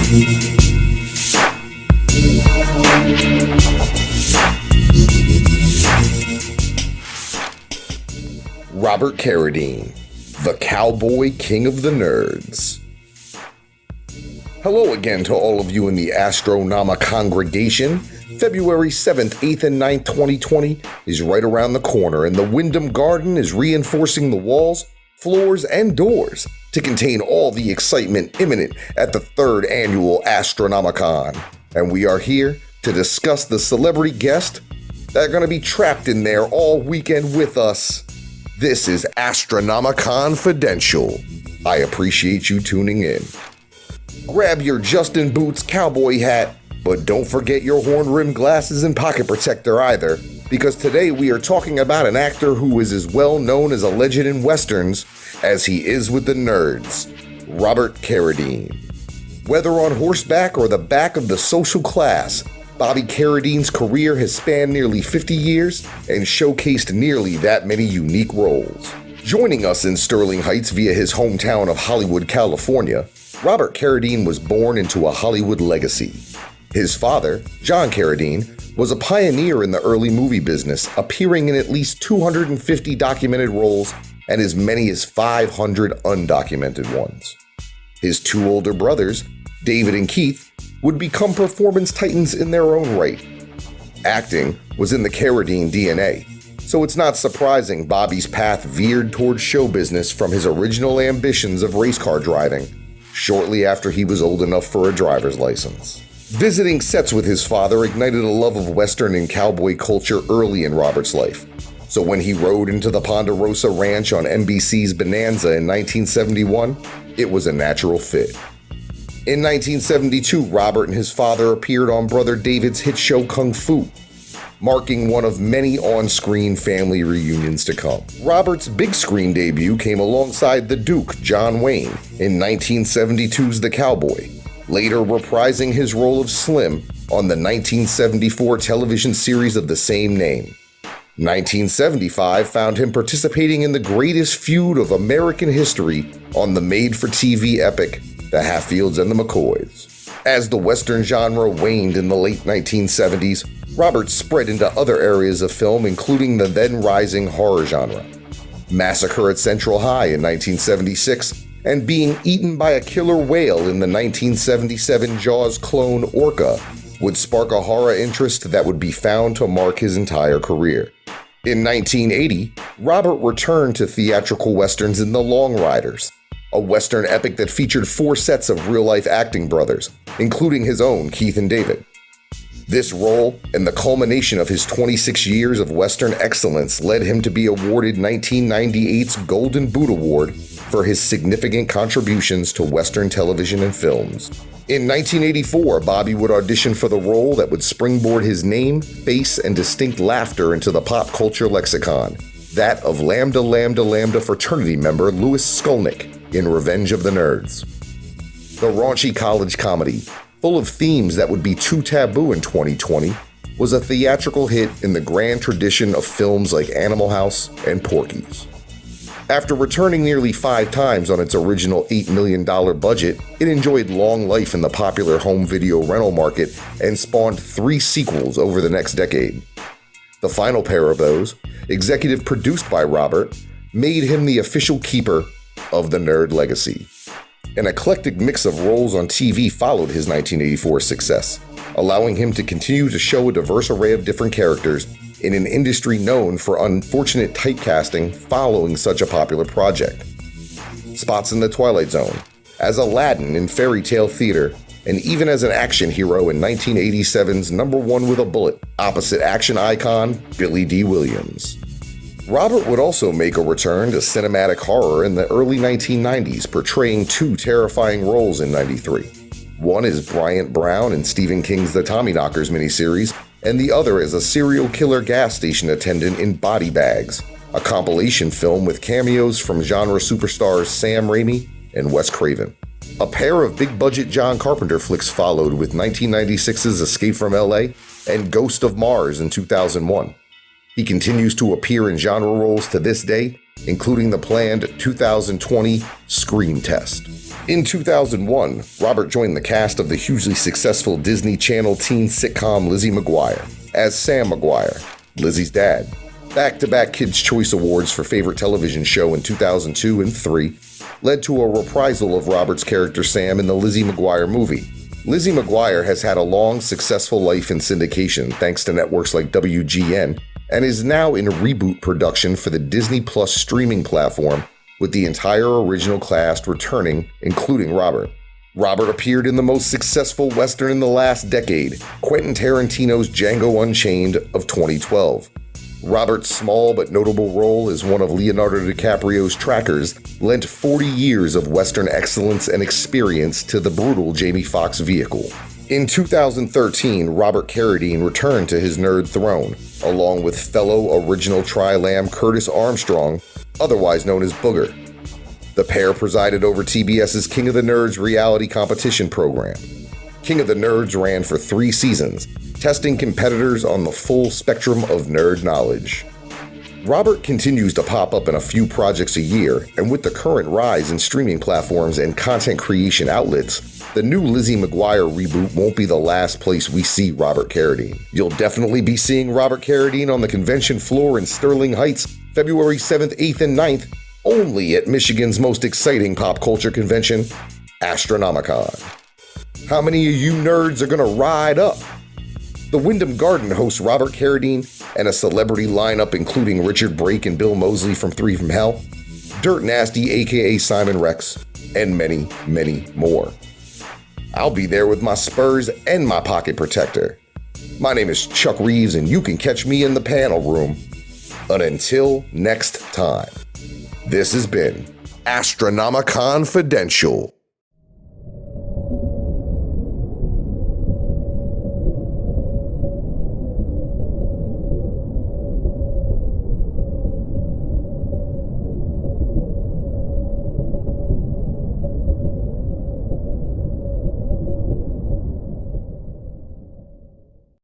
Robert Carradine, the Cowboy King of the Nerds. Hello again to all of you in the Astronomicon congregation. February 7th, 8th, and 9th, 2020 is right around the corner, and the Wyndham Garden is reinforcing the walls, floors, and doors to contain all the excitement imminent at the 3rd annual Astronomicon. And we are here to discuss the celebrity guests that are going to be trapped in there all weekend with us. This is AstronomiConfidential. I appreciate you tuning in. Grab your Justin Boots cowboy hat, but don't forget your horn-rimmed glasses and pocket protector either, because today we are talking about an actor who is as well known as a legend in westerns as he is with the nerds, Robert Carradine. Whether on horseback or the back of the social class, Bobby Carradine's career has spanned nearly 50 years and showcased nearly that many unique roles. Joining us in Sterling Heights via his hometown of Hollywood, California, Robert Carradine was born into a Hollywood legacy. His father, John Carradine, was a pioneer in the early movie business, appearing in at least 250 documented roles and as many as 500 undocumented ones. His two older brothers, David and Keith, would become performance titans in their own right. Acting was in the Carradine DNA, so it's not surprising Bobby's path veered towards show business from his original ambitions of race car driving, shortly after he was old enough for a driver's license. Visiting sets with his father ignited a love of Western and cowboy culture early in Robert's life, so when he rode into the Ponderosa Ranch on NBC's Bonanza in 1971, it was a natural fit. In 1972, Robert and his father appeared on Brother David's hit show Kung Fu, marking one of many on-screen family reunions to come. Robert's big screen debut came alongside the Duke, John Wayne, in 1972's The Cowboy, later reprising his role of Slim on the 1974 television series of the same name. 1975 found him participating in the greatest feud of American history on the made-for-TV epic The Hatfields and the McCoys. As the Western genre waned in the late 1970s, Robert spread into other areas of film, including the then-rising horror genre. Massacre at Central High in 1976, and being eaten by a killer whale in the 1977 Jaws clone Orca would spark a horror interest that would be found to mark his entire career. In 1980, Robert returned to theatrical westerns in The Long Riders, a Western epic that featured 4 sets of real-life acting brothers, including his own Keith and David. This role and the culmination of his 26 years of Western excellence led him to be awarded 1998's Golden Boot Award for his significant contributions to Western television and films. In 1984, Bobby would audition for the role that would springboard his name, face, and distinct laughter into the pop culture lexicon, that of Lambda Lambda Lambda fraternity member Louis Skolnick in Revenge of the Nerds. The raunchy college comedy, full of themes that would be too taboo in 2020, was a theatrical hit in the grand tradition of films like Animal House and Porky's. After returning nearly 5 times on its original $8 million budget, it enjoyed long life in the popular home video rental market and spawned 3 sequels over the next decade. The final pair of those, executive produced by Robert, made him the official keeper of the nerd legacy. An eclectic mix of roles on TV followed his 1984 success, allowing him to continue to show a diverse array of different characters in an industry known for unfortunate typecasting following such a popular project. Spots in The Twilight Zone, as Aladdin in fairy tale theater, and even as an action hero in 1987's Number One with a Bullet, opposite action icon Billy D. Williams. Robert would also make a return to cinematic horror in the early 1990s, portraying 2 terrifying roles in '93. One is Bryant Brown in Stephen King's The Tommyknockers miniseries, and the other is a serial killer gas station attendant in Body Bags, a compilation film with cameos from genre superstars Sam Raimi and Wes Craven. A pair of big-budget John Carpenter flicks followed with 1996's Escape from LA and Ghost of Mars in 2001. He continues to appear in genre roles to this day, including the planned 2020 Scream Test. In 2001, Robert joined the cast of the hugely successful Disney Channel teen sitcom Lizzie McGuire as Sam McGuire, Lizzie's dad. Back-to-back Kids' Choice Awards for Favorite Television Show in 2002 and 3 led to a reprisal of Robert's character Sam in the Lizzie McGuire movie. Lizzie McGuire has had a long, successful life in syndication thanks to networks like WGN and is now in reboot production for the Disney Plus streaming platform, with the entire original cast returning, including Robert. Robert appeared in the most successful Western in the last decade, Quentin Tarantino's Django Unchained of 2012. Robert's small but notable role as one of Leonardo DiCaprio's trackers lent 40 years of Western excellence and experience to the brutal Jamie Foxx vehicle. In 2013, Robert Carradine returned to his nerd throne, along with fellow original Tri-Lam Curtis Armstrong, otherwise known as Booger. The pair presided over TBS's King of the Nerds reality competition program. King of the Nerds ran for 3 seasons, testing competitors on the full spectrum of nerd knowledge. Robert continues to pop up in a few projects a year, and with the current rise in streaming platforms and content creation outlets, the new Lizzie McGuire reboot won't be the last place we see Robert Carradine. You'll definitely be seeing Robert Carradine on the convention floor in Sterling Heights, February 7th, 8th, and 9th, only at Michigan's most exciting pop culture convention, Astronomicon. How many of you nerds are gonna ride up? The Wyndham Garden hosts Robert Carradine and a celebrity lineup including Richard Brake and Bill Moseley from 3 from Hell, Dirt Nasty aka Simon Rex, and many, many more. I'll be there with my Spurs and my pocket protector. My name is Chuck Reeves and you can catch me in the panel room. And until next time, this has been AstronomiConfidential.